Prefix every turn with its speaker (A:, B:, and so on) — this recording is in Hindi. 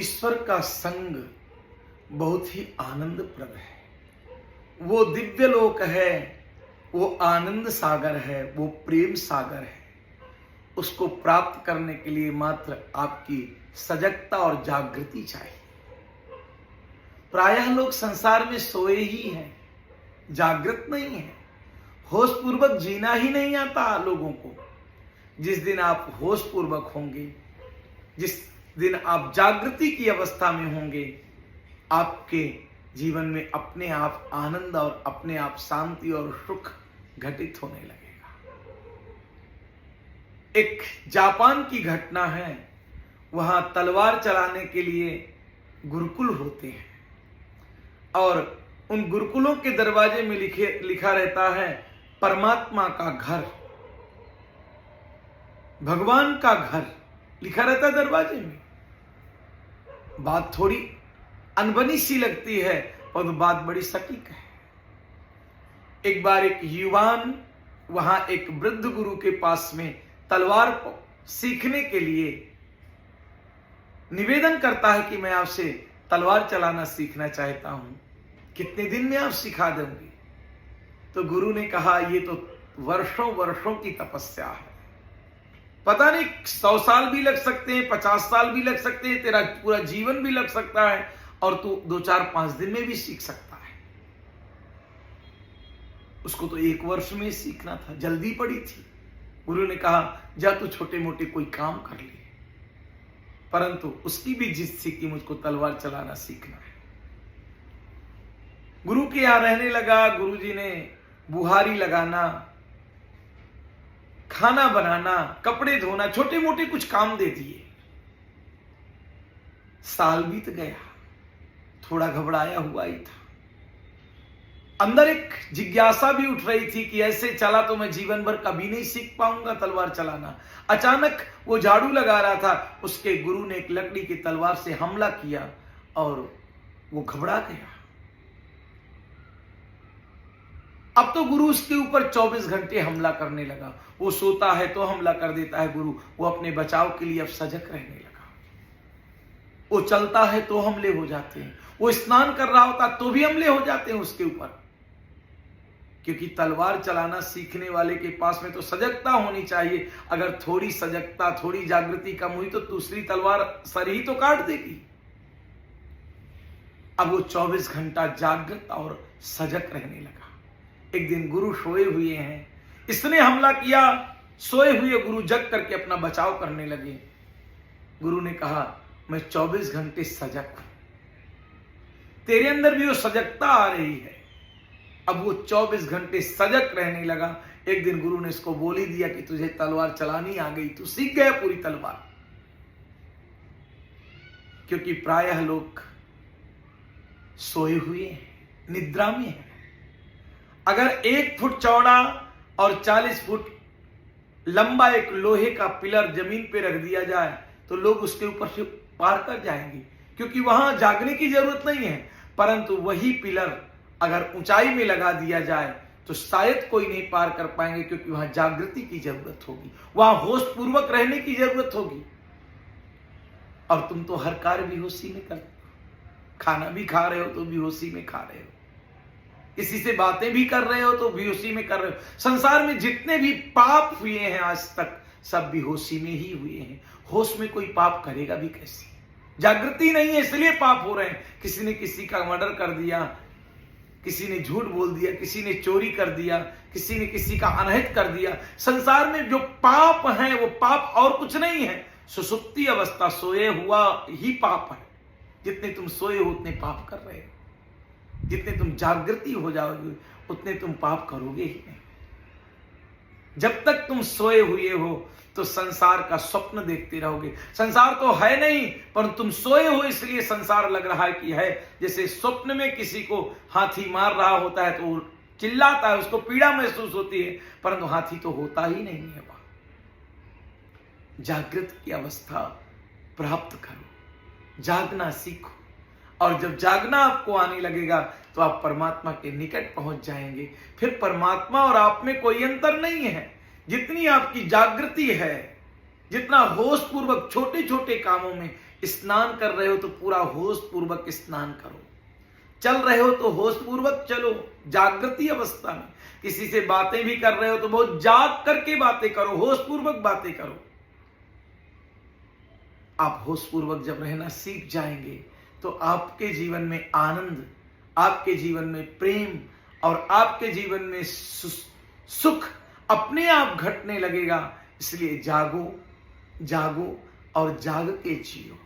A: ईश्वर का संग बहुत ही आनंदप्रद है। वो दिव्य लोक है, वो आनंद सागर है, वो प्रेम सागर है। उसको प्राप्त करने के लिए मात्र आपकी सजगता और जागृति चाहिए। प्रायः लोग संसार में सोए ही हैं, जागृत नहीं है। होश पूर्वक जीना ही नहीं आता लोगों को। जिस दिन आप होश पूर्वक होंगे, जिस दिन आप जागृति की अवस्था में होंगे, आपके जीवन में अपने आप आनंद और अपने आप शांति और सुख घटित होने लगेगा। एक जापान की घटना है। वहां तलवार चलाने के लिए गुरुकुल होते हैं और उन गुरुकुलों के दरवाजे में लिखा रहता है परमात्मा का घर, भगवान का घर लिखा रहता है दरवाजे में। बात थोड़ी अनबनी सी लगती है और बात बड़ी सटीक है। एक बार एक युवान वहां एक वृद्ध गुरु के पास में तलवार को सीखने के लिए निवेदन करता है कि मैं आपसे तलवार चलाना सीखना चाहता हूं, कितने दिन में आप सिखा देंगे? तो गुरु ने कहा, ये तो वर्षों वर्षों की तपस्या है। पता नहीं 100 साल भी लग सकते हैं, 50 साल भी लग सकते हैं, तेरा पूरा जीवन भी लग सकता है और तू 2, 4, 5 दिन में भी सीख सकता है। उसको तो 1 वर्ष में सीखना था, जल्दी पड़ी थी। गुरु ने कहा, जा तू छोटे मोटे कोई काम कर ले। परंतु उसकी भी जिद थी कि मुझको तलवार चलाना सीखना है। गुरु के यहां रहने लगा। गुरुजी ने बुहारी लगाना, खाना बनाना, कपड़े धोना, छोटे मोटे कुछ काम दे दिए। साल बीत गया, थोड़ा घबराया हुआ ही था। अंदर एक जिज्ञासा भी उठ रही थी कि ऐसे चला तो मैं जीवन भर कभी नहीं सीख पाऊंगा तलवार चलाना। अचानक वो झाड़ू लगा रहा था, उसके गुरु ने एक लकड़ी की तलवार से हमला किया और वो घबरा गया। अब तो गुरु उसके ऊपर 24 घंटे हमला करने लगा। वो सोता है तो हमला कर देता है गुरु। वो अपने बचाव के लिए अब सजग रहने लगा। वो चलता है तो हमले हो जाते हैं, वो स्नान कर रहा होता तो भी हमले हो जाते हैं उसके ऊपर। क्योंकि तलवार चलाना सीखने वाले के पास में तो सजगता होनी चाहिए। अगर थोड़ी सजगता, थोड़ी जागृति कम हुई तो दूसरी तलवार सर ही तो काट देगी। अब वो 24 घंटा जागृत और सजग रहने लगा। एक दिन गुरु सोए हुए हैं, इसने हमला किया। सोए हुए गुरु जग करके अपना बचाव करने लगे। गुरु ने कहा, मैं 24 घंटे सजग हूं, तेरे अंदर भी वो सजगता आ रही है। अब वो 24 घंटे सजग रहने लगा। एक दिन गुरु ने इसको बोल ही दिया कि तुझे तलवार चलानी आ गई, तू सीख गया पूरी तलवार। क्योंकि प्रायः लोग सोए हुए हैं, निद्रा में हैं। अगर 1 फुट चौड़ा और 40 फुट लंबा एक लोहे का पिलर जमीन पे रख दिया जाए तो लोग उसके ऊपर से पार कर जाएंगे, क्योंकि वहां जागने की जरूरत नहीं है। परंतु वही पिलर अगर ऊंचाई में लगा दिया जाए तो शायद कोई नहीं पार कर पाएंगे, क्योंकि वहां जागृति की जरूरत होगी, वहां होश पूर्वक रहने की जरूरत होगी। और तुम तो हर कार्य बेहोशी में करते हो। खाना भी खा रहे हो तो बेहोशी में खा रहे हो, किसी से बातें भी कर रहे हो तो बेहोशी में कर रहे हो। संसार में जितने भी पाप हुए हैं आज तक, सब बेहोशी में ही हुए हैं। होश में कोई पाप करेगा भी कैसे? जागृति नहीं है, इसलिए पाप हो रहे हैं। किसी ने किसी का मर्डर कर दिया, किसी ने झूठ बोल दिया, किसी ने चोरी कर दिया, किसी ने किसी का अनहित कर दिया। संसार में जो पाप है वो पाप और कुछ नहीं है। सुसुप्ति अवस्था, सोए हुआ ही पाप है। जितने तुम सोए हो उतने पाप कर रहे हो। जितने तुम जागृति हो जाओगे उतने तुम पाप करोगे ही नहीं। जब तक तुम सोए हुए हो तो संसार का स्वप्न देखते रहोगे। संसार तो है नहीं, पर तुम सोए हो इसलिए संसार लग रहा है कि है। जैसे स्वप्न में किसी को हाथी मार रहा होता है तो वो चिल्लाता है, उसको पीड़ा महसूस होती है, परंतु हाथी तो होता ही नहीं है वहां। जागृत की अवस्था प्राप्त करो, जागना सीखो। और जब जागना आपको आने लगेगा तो आप परमात्मा के निकट पहुंच जाएंगे। फिर परमात्मा और आप में कोई अंतर नहीं है। जितनी आपकी जागृति है, जितना होश पूर्वक छोटे छोटे कामों में स्नान कर रहे हो तो पूरा होश पूर्वक स्नान करो, चल रहे हो तो होश पूर्वक चलो, जागृति अवस्था में। किसी से बातें भी कर रहे हो तो बहुत जाग करके बातें करो, होश पूर्वक बातें करो। आप होश पूर्वक जब रहना सीख जाएंगे तो आपके जीवन में आनंद, आपके जीवन में प्रेम और आपके जीवन में सुख अपने आप घटने लगेगा। इसलिए जागो, जागो और जाग के जियो।